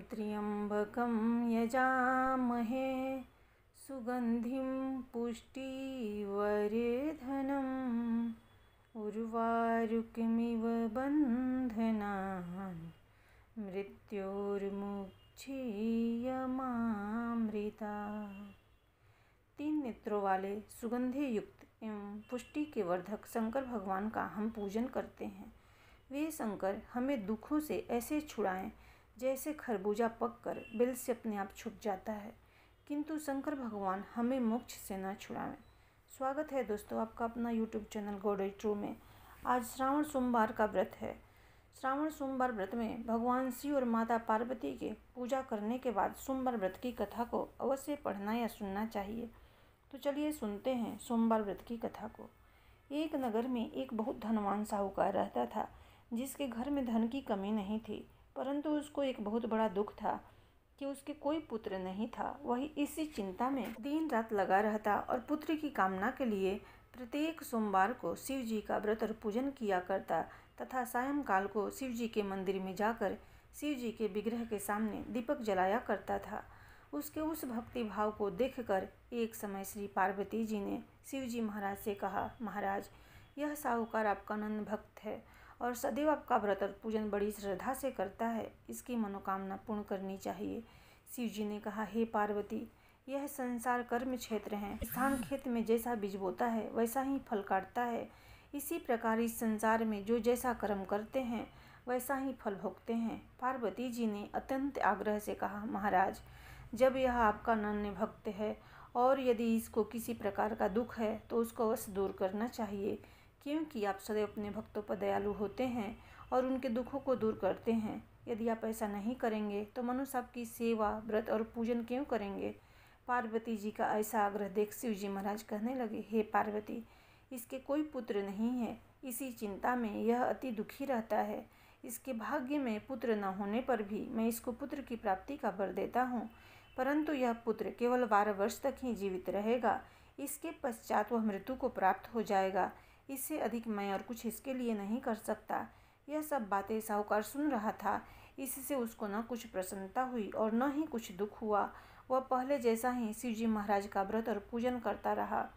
त्र्यम्बकं यजामहे सुगन्धिं पुष्टिवर्धनम् उर्वारुकमिव बन्धनान् मृत्योर्मुक्षीयमामृता। तीन नेत्रों वाले सुगंधि युक्त एवं पुष्टि के वर्धक शंकर भगवान का हम पूजन करते हैं। वे शंकर हमें दुखों से ऐसे छुड़ाएं जैसे खरबूजा पककर बेल से अपने आप छूट जाता है, किंतु शंकर भगवान हमें मोक्ष से न छुड़ाएं। स्वागत है दोस्तों आपका अपना YouTube channel God is true में। आज श्रावण सोमवार का व्रत है। श्रावण सोमवार व्रत में भगवान शिव और माता पार्वती के पूजा करने के बाद सोमवार व्रत की कथा को अवश्य पढ़ना या सुनना चाहिए। तो चलिए सुनते हैं सोमवार व्रत की कथा को। एक नगर में एक बहुत धनवान साहूकार रहता था, जिसके घर में धन की कमी नहीं थी, परंतु उसको एक बहुत बड़ा दुख था कि उसके कोई पुत्र नहीं था। वही इसी चिंता में दिन रात लगा रहता और पुत्र की कामना के लिए प्रत्येक सोमवार को शिव जी का व्रत और पूजन किया करता तथा सायंकाल को शिव जी के मंदिर में जाकर शिव जी के विग्रह के सामने दीपक जलाया करता था। उसके उस भक्ति भाव को देखकर एक समय श्री पार्वती जी ने शिव जी महाराज से कहा, महाराज, यह साहूकार आपका नन्द भक्त है और सदैव आपका व्रत और पूजन बड़ी श्रद्धा से करता है, इसकी मनोकामना पूर्ण करनी चाहिए। शिव जी ने कहा, हे पार्वती, यह संसार कर्म क्षेत्र है। स्थान खेत में जैसा बीज बोता है वैसा ही फल काटता है। इसी प्रकार इस संसार में जो जैसा कर्म करते हैं वैसा ही फल भोगते हैं। पार्वती जी ने अत्यंत आग्रह से कहा, महाराज, जब यह आपका नन्हे भक्त है और यदि इसको किसी प्रकार का दुख है तो उसको अवश्य दूर करना चाहिए, क्योंकि आप सदैव अपने भक्तों पर दयालु होते हैं और उनके दुखों को दूर करते हैं। यदि आप ऐसा नहीं करेंगे तो मनुष्य आपकी सेवा, व्रत और पूजन क्यों करेंगे। पार्वती जी का ऐसा आग्रह देख शिव जी महाराज कहने लगे, हे पार्वती, इसके कोई पुत्र नहीं है। इसी चिंता में यह अति दुखी रहता है। इसके भाग्य में पुत्र न होने पर भी मैं इसको पुत्र की प्राप्ति का वर देता हूँ, परंतु यह पुत्र केवल 12 वर्ष तक ही जीवित रहेगा। इसके पश्चात वह मृत्यु को प्राप्त हो जाएगा। इससे अधिक मैं और कुछ इसके लिए नहीं कर सकता। यह सब बातें साहूकार सुन रहा था। इससे उसको न कुछ प्रसन्नता हुई और न ही कुछ दुख हुआ। वह पहले जैसा ही शिवजी महाराज का व्रत और पूजन करता रहा।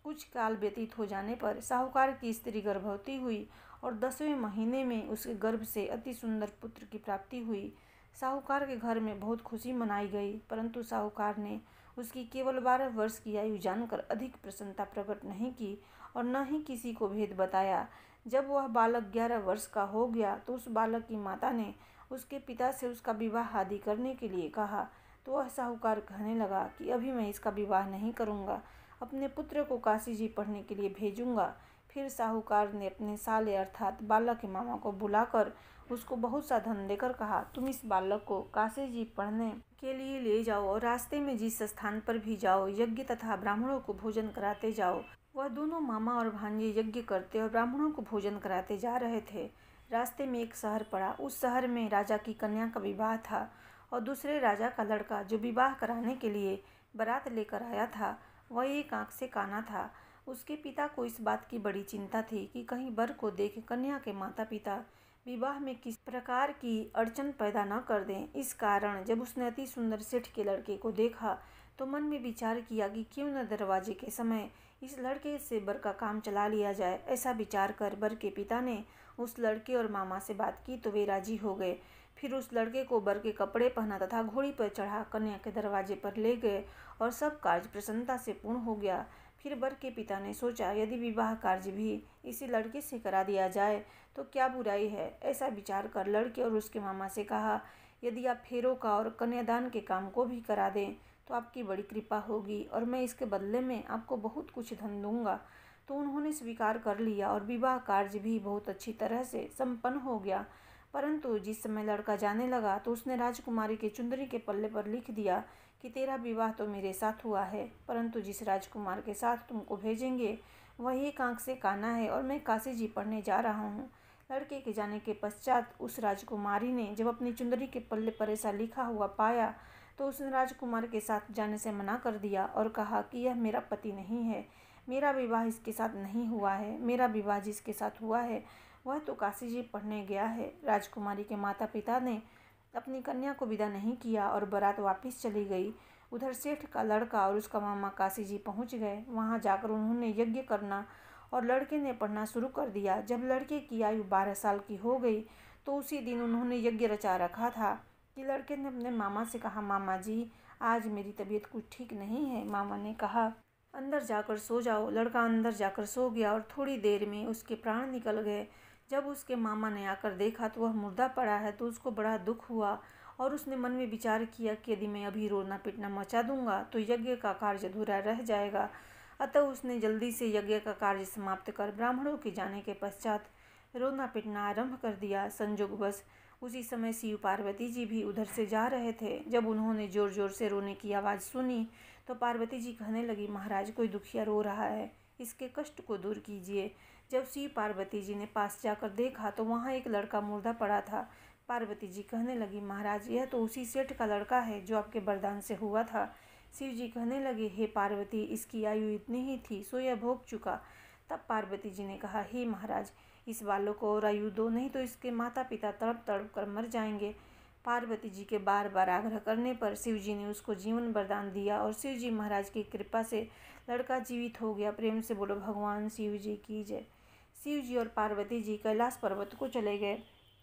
कुछ काल व्यतीत हो जाने पर साहूकार की स्त्री गर्भवती हुई और 10वें महीने में उसके गर्भ से अति सुंदर पुत्र की प्राप्ति हुई। साहूकार के घर में बहुत खुशी मनाई गई, परंतु साहूकार ने उसकी केवल 12 वर्ष की आयु जानकर अधिक प्रसन्नता प्रकट नहीं की और न ही किसी को भेद बताया। जब वह बालक 11 वर्ष का हो गया तो उस बालक की माता ने उसके पिता से उसका विवाह आदि करने के लिए कहा, तो वह साहूकार कहने लगा कि अभी मैं इसका विवाह नहीं करूँगा, अपने पुत्र को काशी जी पढ़ने के लिए भेजूँगा। फिर साहूकार ने अपने साले अर्थात बालक के मामा को बुलाकर उसको बहुत सा धन देकर कहा, तुम इस बालक को काशी जी पढ़ने के लिए ले जाओ और रास्ते में जिस स्थान पर भी जाओ यज्ञ तथा ब्राह्मणों को भोजन कराते जाओ। वह दोनों मामा और भांजे यज्ञ करते और ब्राह्मणों को भोजन कराते जा रहे थे। रास्ते में एक शहर पड़ा। उस शहर में राजा की कन्या का विवाह था और दूसरे राजा का लड़का जो विवाह कराने के लिए बारात लेकर आया था वह एक आंख से काना था। उसके पिता को इस बात की बड़ी चिंता थी कि कहीं वर को देख कन्या के माता पिता विवाह में किस प्रकार की अड़चन पैदा न कर दें। इस कारण जब उसने अति सुंदर सेठ के लड़के को देखा तो मन में विचार किया कि क्यों न दरवाजे के समय इस लड़के से वर का काम चला लिया जाए। ऐसा विचार कर वर के पिता ने उस लड़के और मामा से बात की तो वे राजी हो गए। फिर उस लड़के को वर के कपड़े पहना तथा घोड़ी पर चढ़ा कन्या के दरवाजे पर ले गए और सब कार्य प्रसन्नता से पूर्ण हो गया। फिर वर के पिता ने सोचा, यदि विवाह कार्य भी इसी लड़के से करा दिया जाए तो क्या बुराई है। ऐसा विचार कर लड़के और उसके मामा से कहा, यदि आप फेरों का और कन्यादान के काम को भी करा दें तो आपकी बड़ी कृपा होगी और मैं इसके बदले में आपको बहुत कुछ धन दूंगा। तो उन्होंने स्वीकार कर लिया और विवाह कार्य भी बहुत अच्छी तरह से संपन्न हो गया। परंतु जिस समय लड़का जाने लगा तो उसने राजकुमारी के चुंदरी के पल्ले पर लिख दिया कि तेरा विवाह तो मेरे साथ हुआ है, परंतु जिस राजकुमार के साथ तुमको भेजेंगे वह एक आंख से काना है और मैं काशी जी पढ़ने जा रहा हूँ। लड़के के जाने के पश्चात उस राजकुमारी ने जब अपनी चुंदरी के पल्ले पर ऐसा लिखा हुआ पाया तो उसने राजकुमार के साथ जाने से मना कर दिया और कहा कि यह मेरा पति नहीं है, मेरा विवाह इसके साथ नहीं हुआ है। मेरा विवाह जिसके साथ हुआ है वह तो काशी जी पढ़ने गया है। राजकुमारी के माता पिता ने अपनी कन्या को विदा नहीं किया और बारात वापस चली गई। उधर सेठ का लड़का और उसका मामा काशी जी पहुँच गए। वहाँ जाकर उन्होंने यज्ञ करना और लड़के ने पढ़ना शुरू कर दिया। जब लड़के की आयु 12 साल की हो गई तो उसी दिन उन्होंने यज्ञ रचा रखा था कि लड़के ने अपने मामा से कहा, मामा जी आज मेरी तबीयत कुछ ठीक नहीं है। मामा ने कहा, अंदर जाकर सो जाओ। लड़का अंदर जाकर सो गया और थोड़ी देर में उसके प्राण निकल गए। जब उसके मामा ने आकर देखा तो वह मुर्दा पड़ा है तो उसको बड़ा दुख हुआ और उसने मन में विचार किया कि यदि मैं अभी रोना पिटना मचा दूंगा तो यज्ञ का कार्य अधूरा रह जाएगा। अतः उसने जल्दी से यज्ञ का कार्य समाप्त कर ब्राह्मणों के जाने के पश्चात रोना पिटना आरंभ कर दिया। संयोगवश उसी समय शिव पार्वती जी भी उधर से जा रहे थे। जब उन्होंने जोर जोर से रोने की आवाज़ सुनी तो पार्वती जी कहने लगी, महाराज कोई दुखिया रो रहा है, इसके कष्ट को दूर कीजिए। जब शिव पार्वती जी ने पास जाकर देखा तो वहाँ एक लड़का मुर्दा पड़ा था। पार्वती जी कहने लगी, महाराज यह तो उसी सेठ का लड़का है जो आपके वरदान से हुआ था। शिव जी कहने लगे, हे पार्वती इसकी आयु इतनी ही थी सो यह भोग चुका। तब पार्वती जी ने कहा, हे महाराज इस बालक को और आयु दो, नहीं तो इसके माता पिता तड़प तड़प कर मर जाएंगे। पार्वती जी के बार बार आग्रह करने पर शिव जी ने उसको जीवन वरदान दिया और शिव जी महाराज की कृपा से लड़का जीवित हो गया। प्रेम से बोलो भगवान शिव जी की जय। शिव जी और पार्वती जी कैलाश पर्वत को चले गए।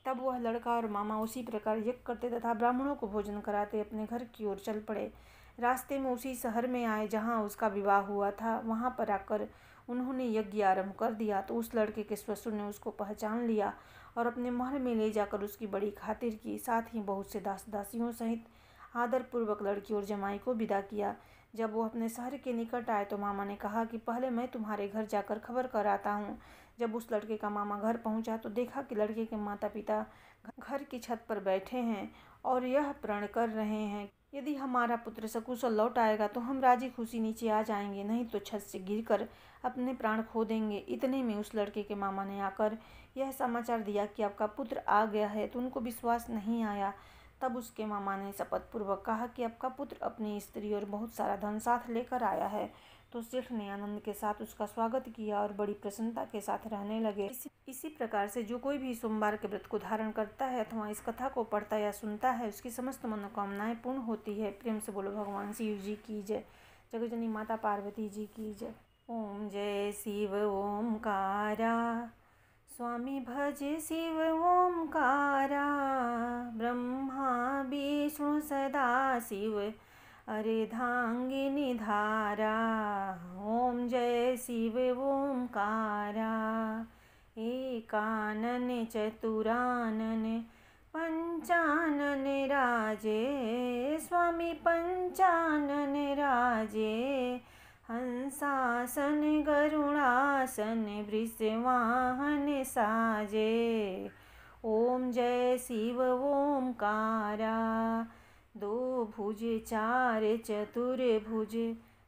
तब वह लड़का और मामा उसी प्रकार यज्ञ करते तथा ब्राह्मणों को भोजन कराते अपने घर की ओर चल पड़े। रास्ते में उसी शहर में आए जहाँ उसका विवाह हुआ था। वहाँ पर आकर उन्होंने यज्ञ आरंभ कर दिया तो उस लड़के के ससुर ने उसको पहचान लिया और अपने महल में ले जाकर उसकी बड़ी खातिर की। साथ ही बहुत से दास दासियों सहित आदरपूर्वक लड़की और जमाई को विदा किया। जब वो अपने शहर के निकट आए तो मामा ने कहा कि पहले मैं तुम्हारे घर जाकर खबर कर आता हूँ। जब उस लड़के का मामा घर पहुँचा तो देखा कि लड़के के माता पिता घर की छत पर बैठे हैं और यह प्रण कर रहे हैं, यदि हमारा पुत्र सकुशल लौट आएगा तो हम राजी खुशी नीचे आ जाएंगे, नहीं तो छत से गिरकर अपने प्राण खो देंगे। इतने में उस लड़के के मामा ने आकर यह समाचार दिया कि आपका पुत्र आ गया है तो उनको विश्वास नहीं आया। तब उसके मामा ने शपथपूर्वक कहा कि आपका पुत्र अपनी स्त्री और बहुत सारा धन साथ लेकर आया है। तो सेठ ने आनंद के साथ उसका स्वागत किया और बड़ी प्रसन्नता के साथ रहने लगे। इसी प्रकार से जो कोई भी सोमवार के व्रत को धारण करता है अथवा इस कथा को पढ़ता या सुनता है उसकी समस्त मनोकामनाएं पूर्ण होती है। प्रेम से बोलो भगवान शिव जी की जय। जगजननी माता पार्वती जी की जय। ओम जय शिव ओमकारा स्वामी भज शिव ओमकारा, ब्रह्मा विष्णु सदा शिव अर्धांगिनी धारा। ओम जय शिव ओमकारा एकानन चतुरानन पंचानन राजे, स्वामी पंचानन राजे। हंसासन गरुड़ासन वृषवाहन साजे। ओम जय शिव ओमकारा दो भुज चार चतुर भुज,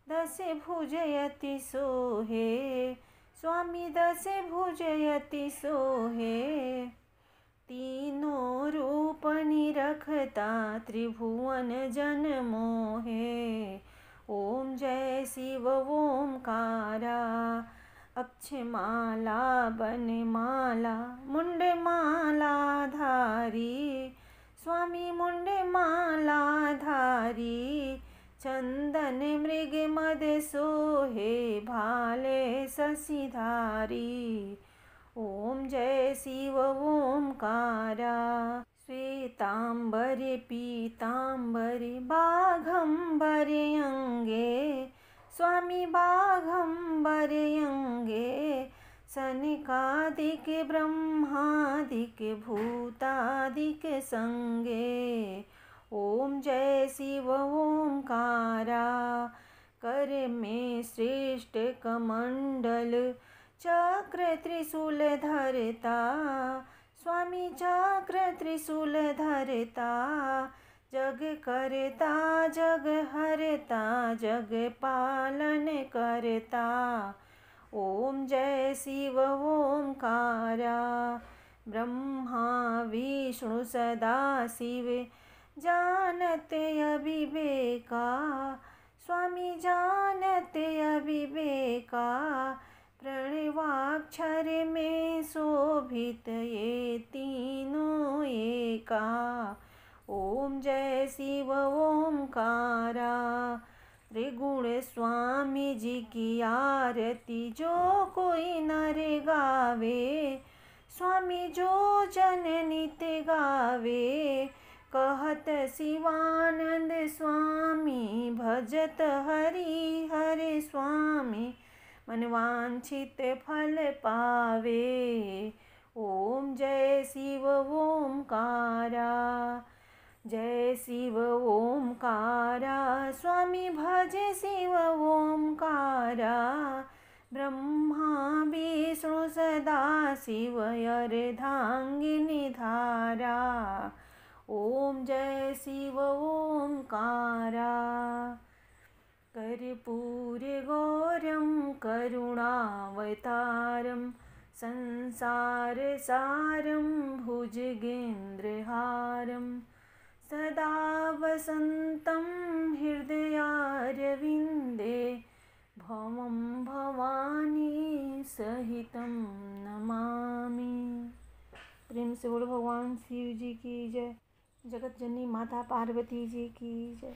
दस भुज यति सोहे, स्वामी दस भुज यति सोहे। तीनों रूप निरखता त्रिभुवन जन मोहे। ओम जय शिव ओमकारा अक्षमाला बनमाला मुंडमाला धारी, स्वामी मुंडमाला धारी। चंदन मृग मद सोहे भाले शशिधारी। ओम जय शिव ओमकारा श्वेतांबर पीतांबर बाघंबर अंगे, स्वामी बाघंबर अंगे। सनकादिक ब्रह्मादिक भूतादिक संगे। ओम जय शिव ओमकारा कर में श्रेष्ठ कमंडल चक्र त्रिशूल धरता, स्वामी चक्र त्रिशूल धरता। जग करता जग हरता जग पालन करता। ओम जय शिव ओमकारा ब्रह्मा विष्णु सदा शिव जानत अविवेका, स्वामी जानत अविवेका। प्रणवाक्षर में शोभित ये तीनों एका। ओम जय शिव ओमकारा। त्रिगुण स्वामी जी की आरती जो कोई नर गावे, स्वामी जो जन नित गावे। कहत शिवानंद स्वामी भजत हरि हरे स्वामी, मनवांछित फल पावे। ओम जय शिव ओमकारा। जय शिव ओमकारा। स्वामी भजे शिव ओमकारा। ब्रह्मा विष्णु सदा शिव अर्धांगिनी धारा। ओम जय शिव ओमकारा। कर्पूरगौरं करुणावतारं संसारसारं भुजगेन्द्रहारं सदा वसन्तं हृदयारविन्दे भवं भवानी सहितं नमामि। प्रेम से बोलो भगवान शिव जी की जय। जगत जननी माता पार्वती जी की जय।